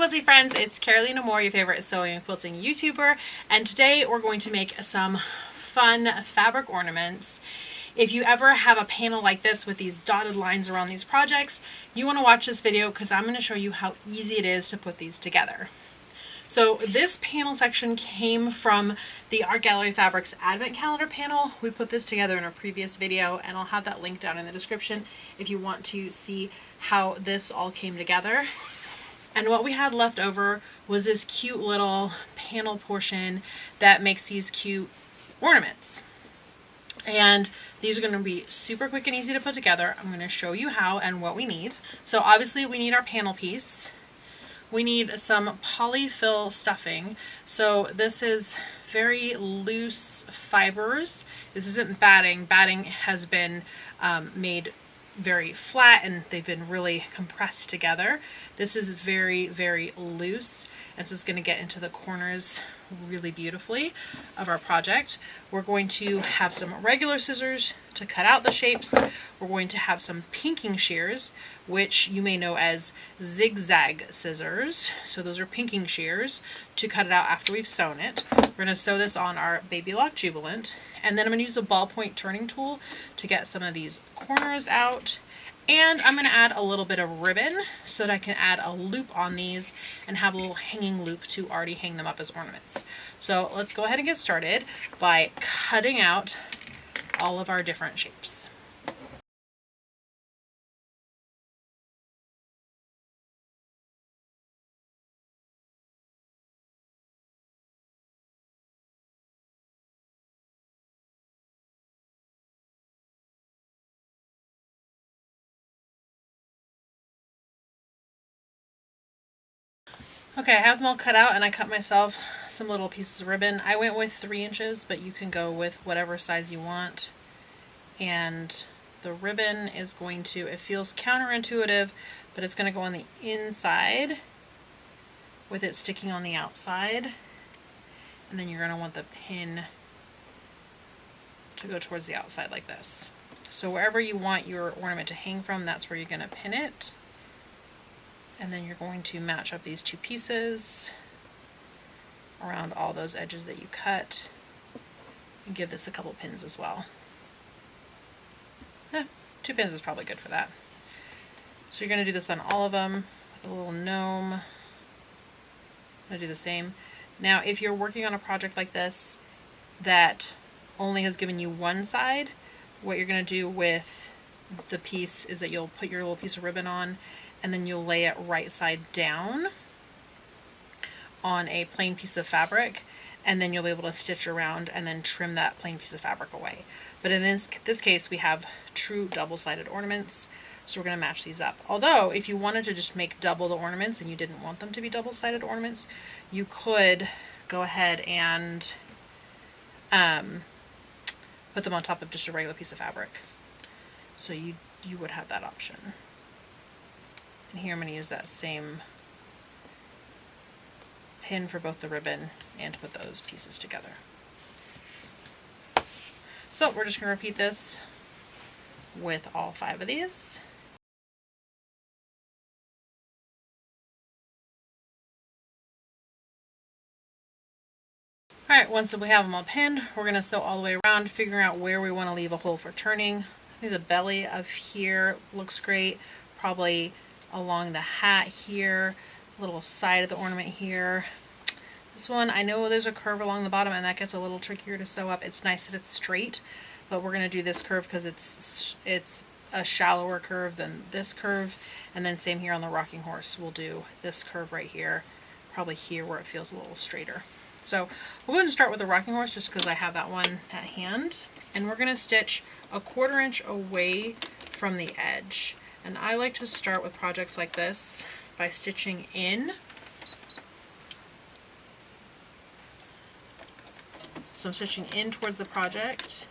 quilty friends, it's Katarina Moore, your favorite sewing and quilting YouTuber, and today we're going to make some fun fabric ornaments. If you ever have a panel like this with these dotted lines around these projects, you want to watch this video because I'm going to show you how easy it is to put these together. So this panel section came from the Art Gallery Fabrics Advent Calendar panel. We put this together in a previous video, and I'll have that link down in the description if you want to see how this all came together. And what we had left over was this cute little panel portion that makes these cute ornaments. And these are going to be super quick and easy to put together. I'm going to show you how and what we need. So obviously we need our panel piece. We need some polyfill stuffing. So this is very loose fibers. This isn't batting. Batting has been made very flat and they've been really compressed together. This is very, very loose, and so it's going to get into the corners really beautifully of our project. We're going to have some regular scissors to cut out the shapes. We're going to have some pinking shears, which you may know as zigzag scissors. So those are pinking shears to cut it out after we've sewn it. We're going to sew this on our Baby Lock Jubilant, and then I'm going to use a ballpoint turning tool to get some of these corners out. And I'm going to add a little bit of ribbon so that I can add a loop on these and have a little hanging loop to already hang them up as ornaments. So let's go ahead and get started by cutting out all of our different shapes. Okay, I have them all cut out, and I cut myself some little pieces of ribbon. I went with 3 inches, but you can go with whatever size you want. And the ribbon is going to, it feels counterintuitive, but it's going to go on the inside with it sticking on the outside. And then you're going to want the pin to go towards the outside like this. So wherever you want your ornament to hang from, that's where you're going to pin it. And then you're going to match up these 2 pieces around all those edges that you cut, and give this a couple pins as well. 2 pins is probably good for that. So you're going to do this on all of them with a little gnome. I'm going to do the same. Now if you're working on a project like this that only has given you one side, what you're going to do with the piece is that you'll put your little piece of ribbon on, and then you'll lay it right side down on a plain piece of fabric, and then you'll be able to stitch around and then trim that plain piece of fabric away. But in this case, we have true double-sided ornaments, so we're going to match these up. Although, if you wanted to just make double the ornaments and you didn't want them to be double-sided ornaments, you could go ahead and put them on top of just a regular piece of fabric. So you would have that option. And here I'm going to use that same pin for both the ribbon and to put those pieces together. So we're just going to repeat this with all 5 of these. Alright, once we have them all pinned, we're going to sew all the way around, figuring out where we want to leave a hole for turning. I think the belly of here looks great, probably along the hat here, little side of the ornament here. This one, I know there's a curve along the bottom and that gets a little trickier to sew up. It's nice that it's straight, but we're going to do this curve because it's a shallower curve than this curve. And then same here on the rocking horse, we'll do this curve right here, probably here where it feels a little straighter. So we're going to start with the rocking horse just because I have that one at hand. And we're going to stitch a 1/4 inch away from the edge. And I like to start with projects like this by stitching in. So I'm stitching in towards the project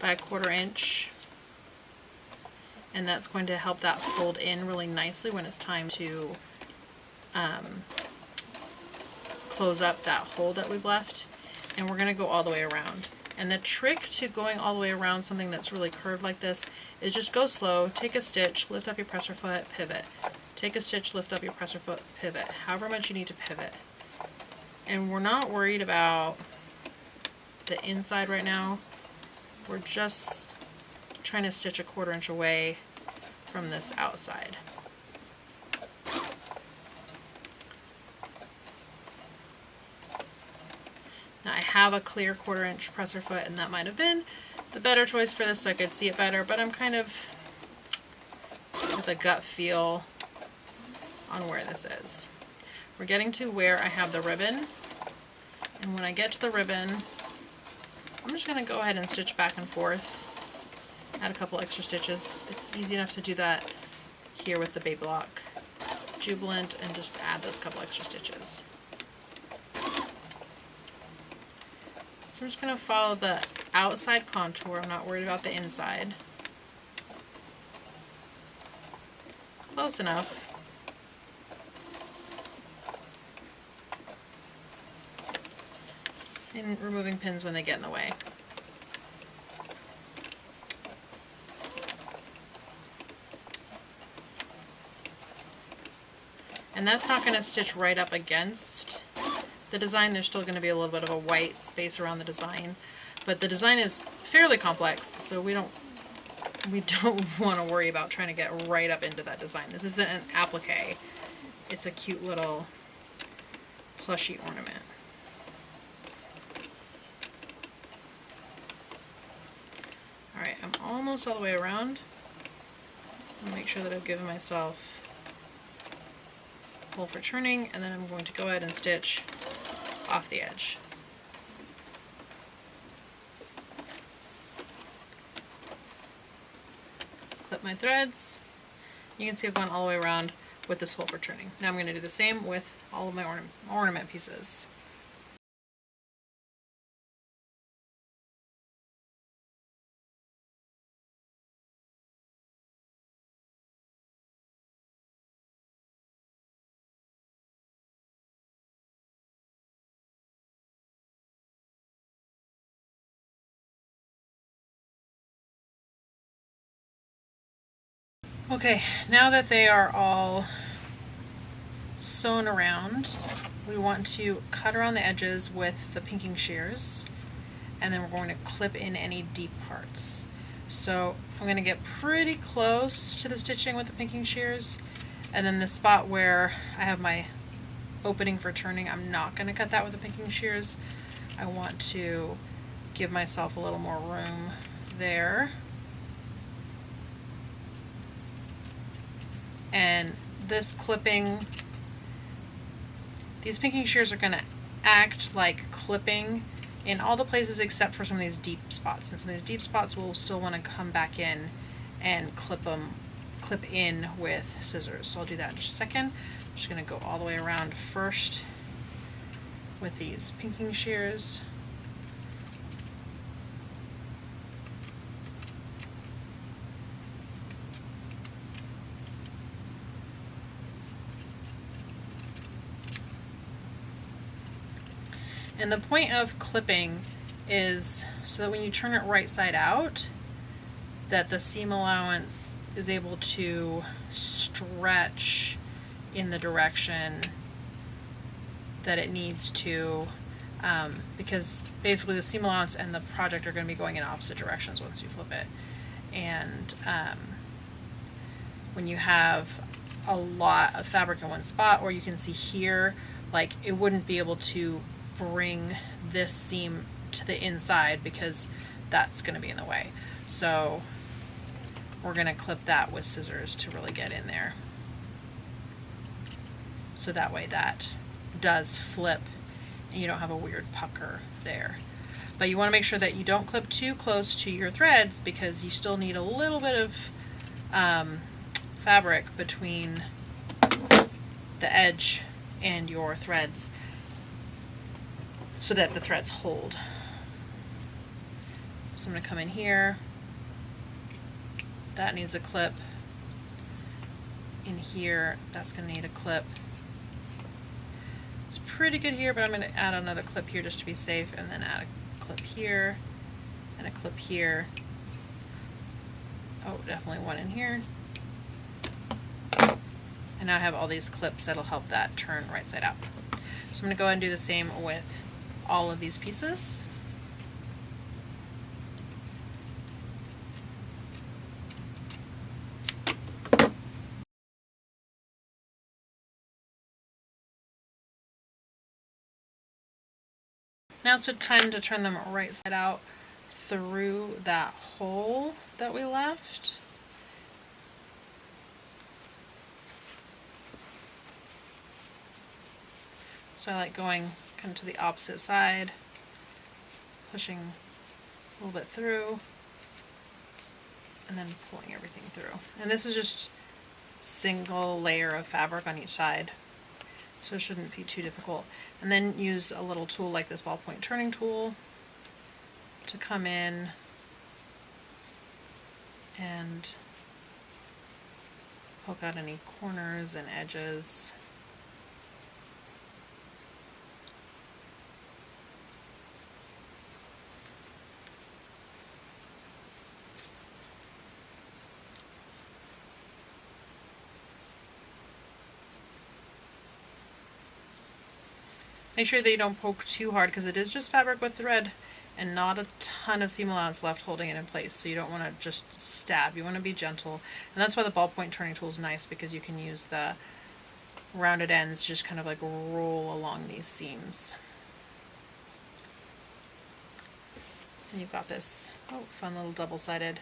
by a 1/4 inch. And that's going to help that fold in really nicely when it's time to close up that hole that we've left. And we're going to go all the way around. And the trick to going all the way around something that's really curved like this is just go slow, take a stitch, lift up your presser foot, pivot. take a stitch, lift up your presser foot, pivot, however much you need to pivot. And we're not worried about the inside right now. We're just trying to stitch a 1/4 inch away from this outside. Now I have a clear 1/4 inch presser foot, and that might have been the better choice for this so I could see it better, but I'm kind of with a gut feel on where this is. We're getting to where I have the ribbon, and when I get to the ribbon, I'm just going to go ahead and stitch back and forth, add a couple extra stitches. It's easy enough to do that here with the Baby Lock Jubilant, and just add those couple extra stitches. So I'm just going to follow the outside contour. I'm not worried about the inside. Close enough. And removing pins when they get in the way. And that's not going to stitch right up against the design. There's still going to be a little bit of a white space around the design, but the design is fairly complex, so we don't want to worry about trying to get right up into that design. This isn't an applique. It's a cute little plushy ornament. Alright, I'm almost all the way around. I'll make sure that I've given myself a hole for turning, and then I'm going to go ahead and stitch off the edge. Clip my threads. You can see I've gone all the way around with this hole for turning. Now I'm going to do the same with all of my ornament pieces. Okay, now that they are all sewn around, we want to cut around the edges with the pinking shears, and then we're going to clip in any deep parts. So I'm going to get pretty close to the stitching with the pinking shears, and then the spot where I have my opening for turning, I'm not going to cut that with the pinking shears. I want to give myself a little more room there. And this clipping, these pinking shears are going to act like clipping in all the places except for some of these deep spots. And some of these deep spots we'll still want to come back in and clip in with scissors. So I'll do that in just a second. I'm just going to go all the way around first with these pinking shears. And the point of clipping is so that when you turn it right side out, that the seam allowance is able to stretch in the direction that it needs to, because basically the seam allowance and the project are going to be going in opposite directions once you flip it. And when you have a lot of fabric in one spot, or you can see here, like it wouldn't be able to bring this seam to the inside because that's going to be in the way. So we're going to clip that with scissors to really get in there. So that way that does flip and you don't have a weird pucker there. But you want to make sure that you don't clip too close to your threads because you still need a little bit of fabric between the edge and your threads, so that the threads hold. So I'm going to come in here. That needs a clip. In here, that's going to need a clip. It's pretty good here, but I'm going to add another clip here just to be safe, and then add a clip here, and a clip here. Oh, definitely one in here. And now I have all these clips that'll help that turn right side up. So I'm going to go ahead and do the same with all of these pieces. Now it's time to turn them right side out through that hole that we left. So I like going kind of to the opposite side, pushing a little bit through, and then pulling everything through. And this is just single layer of fabric on each side, so it shouldn't be too difficult. And then use a little tool like this ballpoint turning tool to come in and poke out any corners and edges. Make sure that you don't poke too hard because it is just fabric with thread and not a ton of seam allowance left holding it in place. So you don't want to just stab. You want to be gentle. And that's why the ballpoint turning tool is nice, because you can use the rounded ends just kind of like roll along these seams. And you've got this fun little double-sided.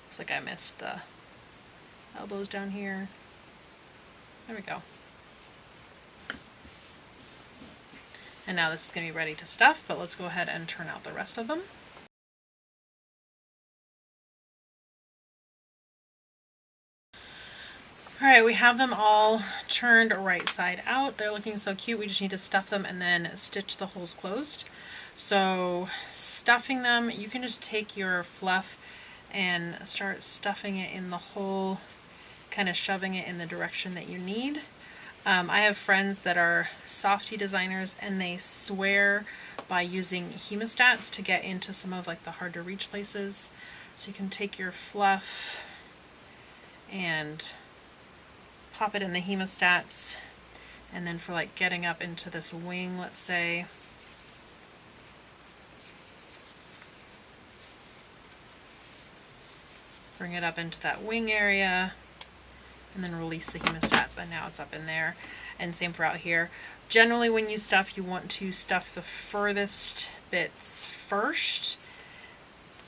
Looks like I missed the elbows down here. There we go. And now this is going to be ready to stuff, but let's go ahead and turn out the rest of them. Alright, we have them all turned right side out. They're looking so cute. We just need to stuff them and then stitch the holes closed. So stuffing them, you can just take your fluff and start stuffing it in the hole, kind of shoving it in the direction that you need. I have friends that are softy designers, and they swear by using hemostats to get into some of like the hard to reach places. So you can take your fluff and pop it in the hemostats, and then for like getting up into this wing, let's say, bring it up into that wing area, and then release the hemostats, and now it's up in there. And same for out here. Generally when you stuff, you want to stuff the furthest bits first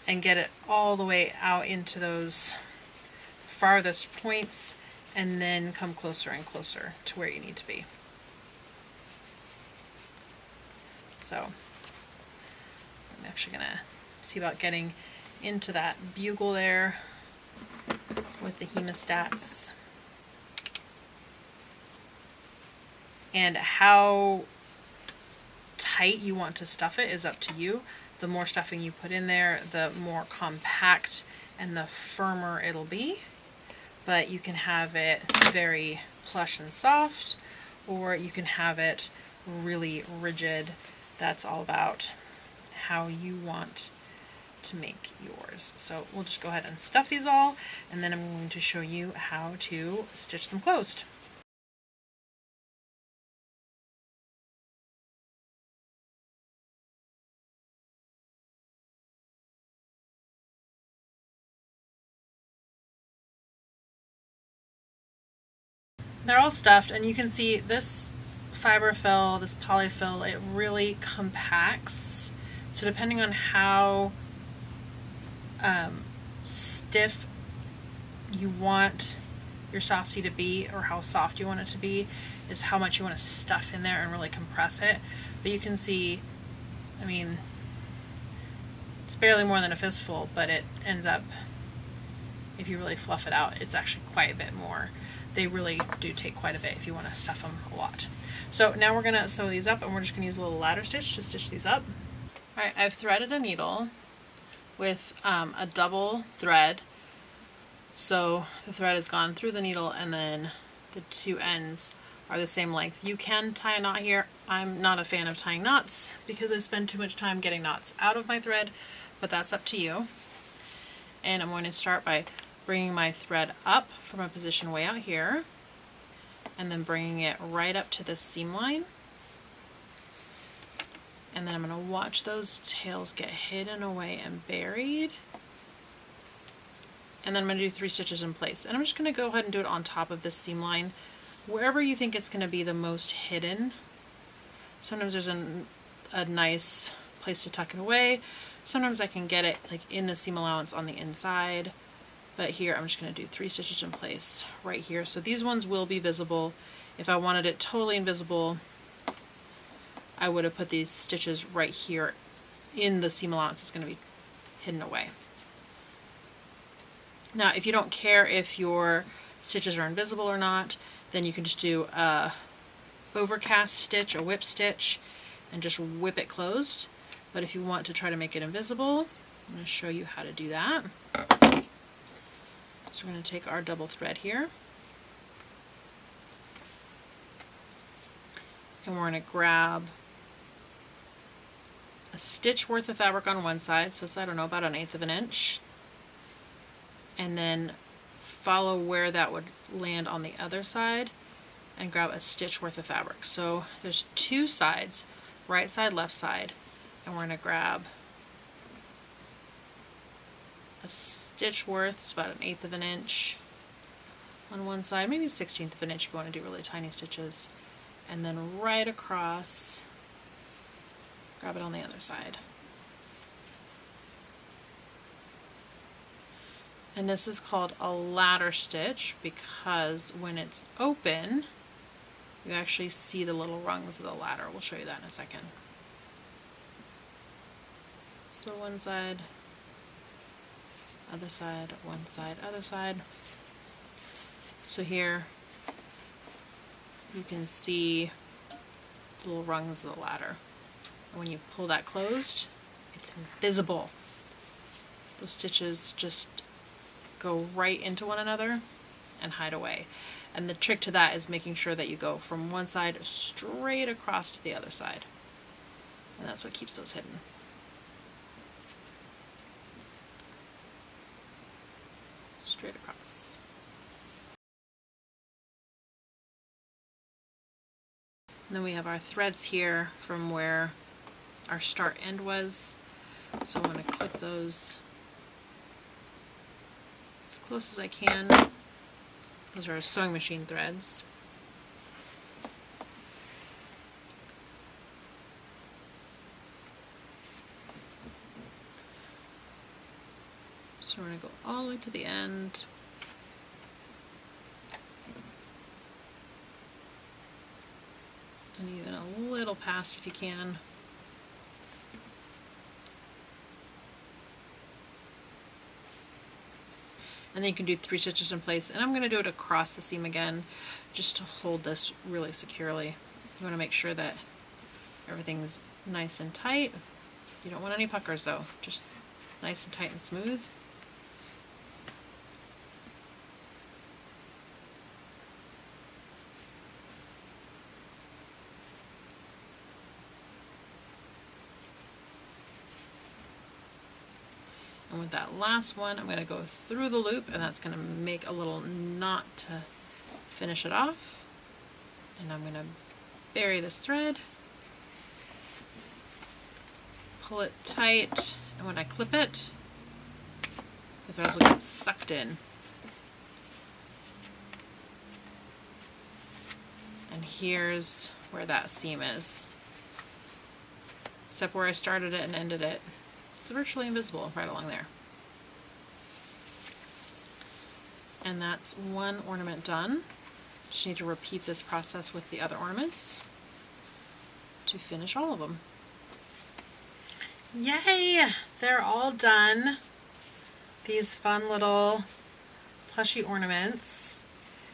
and get it all the way out into those farthest points, and then come closer and closer to where you need to be. So I'm actually gonna see about getting into that bugle there with the hemostats. And how tight you want to stuff it is up to you. The more stuffing you put in there, the more compact and the firmer it'll be. But you can have it very plush and soft, or you can have it really rigid. That's all about how you want to make yours. So we'll just go ahead and stuff these all, and then I'm going to show you how to stitch them closed. They're all stuffed, and you can see this fiber fill, this polyfill, it really compacts. So depending on how stiff you want your softie to be, or how soft you want it to be, is how much you want to stuff in there and really compress it. But you can see, I mean, it's barely more than a fistful, but it ends up, if you really fluff it out, it's actually quite a bit more. They really do take quite a bit if you want to stuff them a lot. So now we're going to sew these up, and we're just going to use a little ladder stitch to stitch these up. Alright, I've threaded a needle with a double thread. So the thread has gone through the needle, and then the two ends are the same length. You can tie a knot here. I'm not a fan of tying knots because I spend too much time getting knots out of my thread, but that's up to you. And I'm going to start by bringing my thread up from a position way out here, and then bringing it right up to the seam line. And then I'm going to watch those tails get hidden away and buried. And then I'm going to do 3 stitches in place. And I'm just going to go ahead and do it on top of this seam line, wherever you think it's going to be the most hidden. Sometimes there's a nice place to tuck it away. Sometimes I can get it like in the seam allowance on the inside. But here I'm just going to do 3 stitches in place right here. So these ones will be visible. If I wanted it totally invisible, I would have put these stitches right here in the seam allowance. It's going to be hidden away. Now, if you don't care if your stitches are invisible or not, then you can just do a overcast stitch, a whip stitch, and just whip it closed. But if you want to try to make it invisible, I'm going to show you how to do that. So we're going to take our double thread here, and we're going to grab a stitch worth of fabric on one side, so it's, I don't know, about 1/8 of an inch, and then follow where that would land on the other side and grab a stitch worth of fabric. So there's 2 sides, right side, left side, and we're going to grab a stitch worth, it's about 1/8 of an inch on one side, maybe 1/16 of an inch if you want to do really tiny stitches, and then right across, grab it on the other side. And this is called a ladder stitch because when it's open, you actually see the little rungs of the ladder. We'll show you that in a second. So one side, other side, one side, other side. So here you can see the little rungs of the ladder. And when you pull that closed, it's invisible. Those stitches just go right into one another and hide away. And the trick to that is making sure that you go from one side straight across to the other side. And that's what keeps those hidden. Straight across. And then we have our threads here from where our start end was. So I'm going to clip those as close as I can. Those are sewing machine threads. So we're going to go all the way to the end. And even a little past if you can. And then you can do 3 stitches in place, and I'm going to do it across the seam again just to hold this really securely. You want to make sure that everything's nice and tight. You don't want any puckers though, just nice and tight and smooth. And with that last one, I'm going to go through the loop, and that's going to make a little knot to finish it off. And I'm going to bury this thread, pull it tight, and when I clip it, the threads will get sucked in. And here's where that seam is. Except where I started it and ended it. It's virtually invisible right along there. And that's one ornament done. Just need to repeat this process with the other ornaments to finish all of them. Yay! They're all done. These fun little plushy ornaments.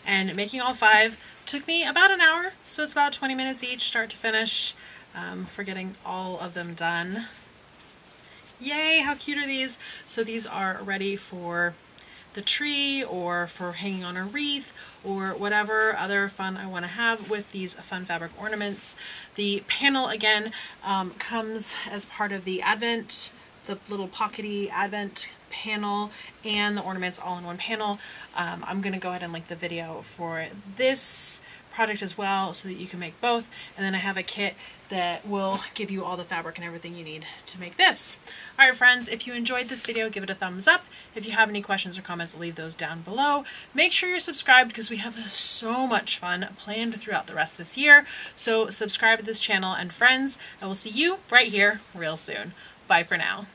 And making all 5 took me about an hour, so it's about 20 minutes each, start to finish, for getting all of them done. Yay, how cute are these? So these are ready for the tree or for hanging on a wreath or whatever other fun I want to have with these fun fabric ornaments. The panel again comes as part of the Advent, the little pockety Advent panel, and the ornaments all in one panel. I'm going to go ahead and link the video for this project as well so that you can make both. And then I have a kit that will give you all the fabric and everything you need to make this. Alright friends, if you enjoyed this video, give it a thumbs up. If you have any questions or comments, leave those down below. Make sure you're subscribed because we have so much fun planned throughout the rest of this year. So subscribe to this channel, and friends, I will see you right here real soon. Bye for now.